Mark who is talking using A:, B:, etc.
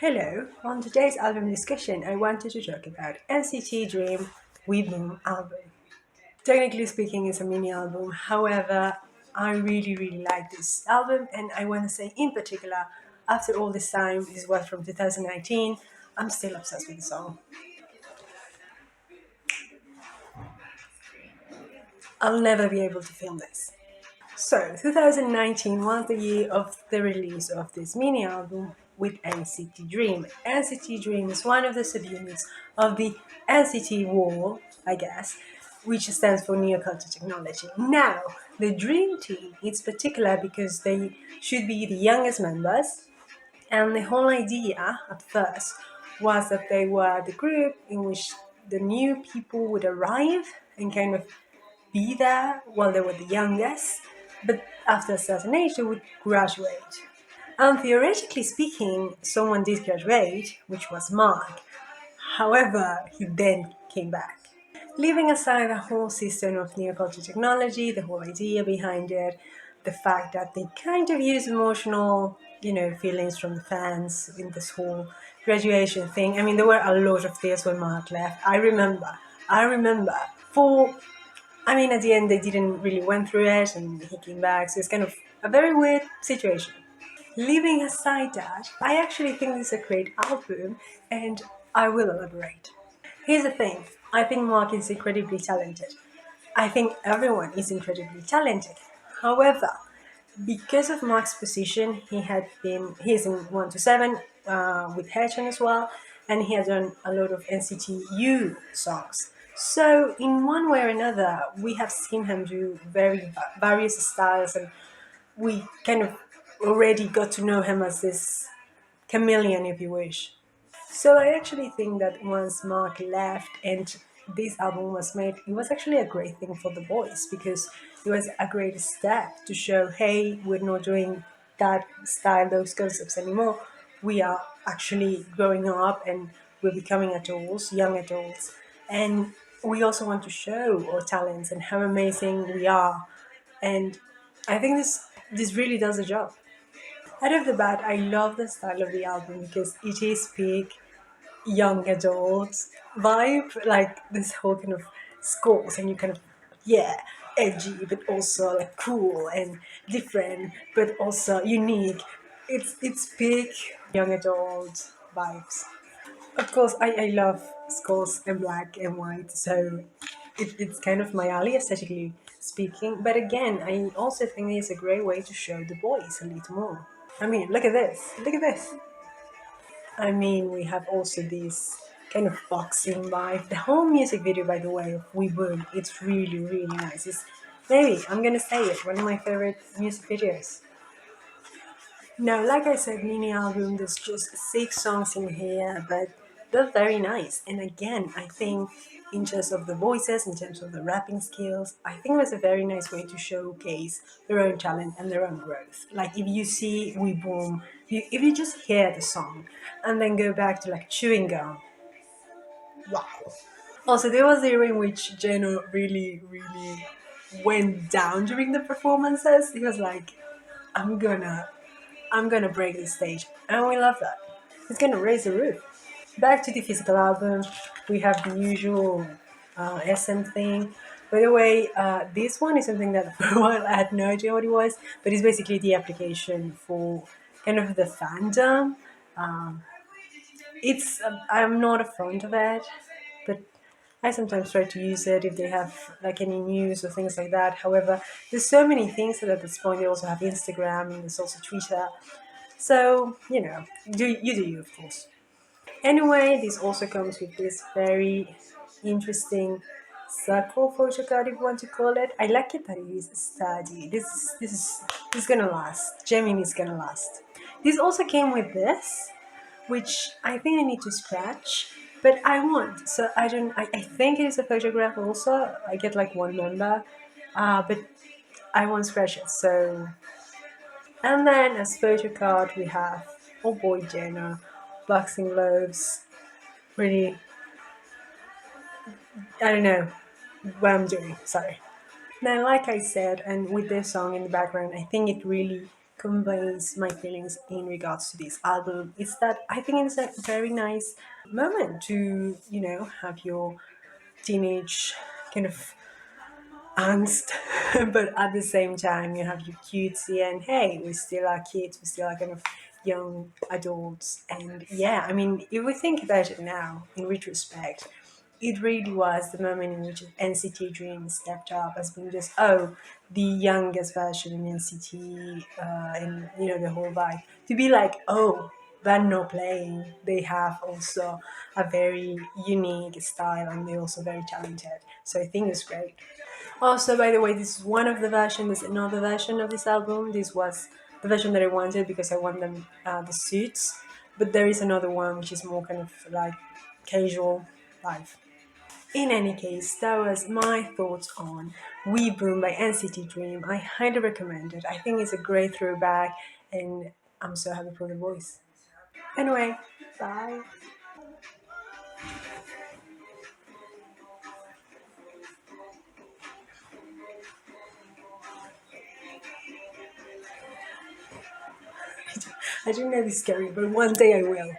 A: Hello, on today's album discussion, I wanted to talk about NCT DREAM We Boom album. Technically speaking, it's a mini album, however, I really like this album, and I want to say in particular, after all this time, this was from 2019, I'm still obsessed with the song. I'll never be able to film this. So, 2019 was the year of the release of this mini album with NCT Dream. NCT Dream is one of the subunits of the NCT Wall, I guess, which stands for New Culture Technology. Now, the Dream Team is particular because they should be the youngest members, and the whole idea at first was that they were the group in which the new people would arrive and kind of be there while they were the youngest, but after a certain age they would graduate. And theoretically speaking, someone did graduate, which was Mark. However, he then came back. Leaving aside the whole system of neoculture technology, the whole idea behind it, the fact that they kind of use emotional, feelings from the fans in this whole graduation thing. I mean, there were a lot of tears when Mark left. I remember. For at the end, they didn't really went through it, and he came back. So it's kind of a very weird situation. Leaving aside that, I actually think this is a great album, and I will elaborate. Here's the thing: I think Mark is incredibly talented. I think everyone is incredibly talented. However, because of Mark's position, he's in 1 to 7 with Hedgen as well, and he has done a lot of NCT songs. So in one way or another, we have seen him do various styles, and we kind of already got to know him as this chameleon, if you wish. So I actually think that once Mark left and this album was made, it was actually a great thing for the boys because it was a great step to show, hey, we're not doing that style, those concepts anymore. We are actually growing up and we're becoming adults, young adults, and we also want to show our talents and how amazing we are. And I think this really does the job. Out of the bat, I love the style of the album because it is peak young adult vibe, like this whole kind of scores, and you kind of, yeah, edgy, but also like cool and different, but also unique. It's big young adult vibes. Of course, I love skulls and black and white, so it's kind of my alley aesthetically speaking. But again, I also think it's a great way to show the boys a little more. I mean, look at this. Look at this. I mean, we have also this kind of boxing vibe. The whole music video, by the way, of We Boom, it's really nice. It's maybe, I'm gonna say it, one of my favorite music videos. Now, like I said, mini album, there's just 6 songs in here, but they're very nice. And again, I think in terms of the voices, in terms of the rapping skills, I think it was a very nice way to showcase their own talent and their own growth. Like if you see We Boom, if you just hear the song and then go back to like Chewing Gum, wow. Also, there was the era in which Jeno really went down during the performances. He was like, I'm gonna I'm gonna break the stage. And we love that. It's gonna raise the roof. Back to the physical album, we have the usual SM thing. By the way, this one is something that for a while I had no idea what it was, but it's basically the application for kind of the fandom. I'm not a fond of it, but I sometimes try to use it if they have like any news or things like that. However, there's so many things that at this point they also have Instagram and there's also Twitter. So, do you, of course. Anyway, this also comes with this very interesting circle photocard, if you want to call it. I like it that it is sturdy. This is gonna last. Gemini is gonna last. This also came with this, which I think I need to scratch, but I want. So I don't. I think it is a photograph. Also, I get like one number, but I won't scratch it. So, and then as photo card we have Oh Boy Jenna, boxing gloves. Really, I don't know what I'm doing. Sorry. Now, like I said, and with this song in the background, I think it really conveys my feelings in regards to this album is that I think it's a very nice moment to, have your teenage kind of angst, but at the same time you have your cutesy and hey, we still are kids, we still are kind of young adults. And yeah, I mean, if we think about it now in retrospect, it really was the moment in which NCT Dream stepped up as being just, oh, the youngest version in NCT, and the whole vibe. To be like, oh, they're not playing. They have also a very unique style and they're also very talented. So I think it's great. Also, by the way, this is one of the versions. There's another version of this album. This was the version that I wanted because I want them the suits. But there is another one which is more kind of like casual life. In any case, that was my thoughts on We Boom by NCT Dream. I highly recommend it. I think it's a great throwback, and I'm so happy for the voice. Anyway, bye. I don't know this is scary, but one day I will.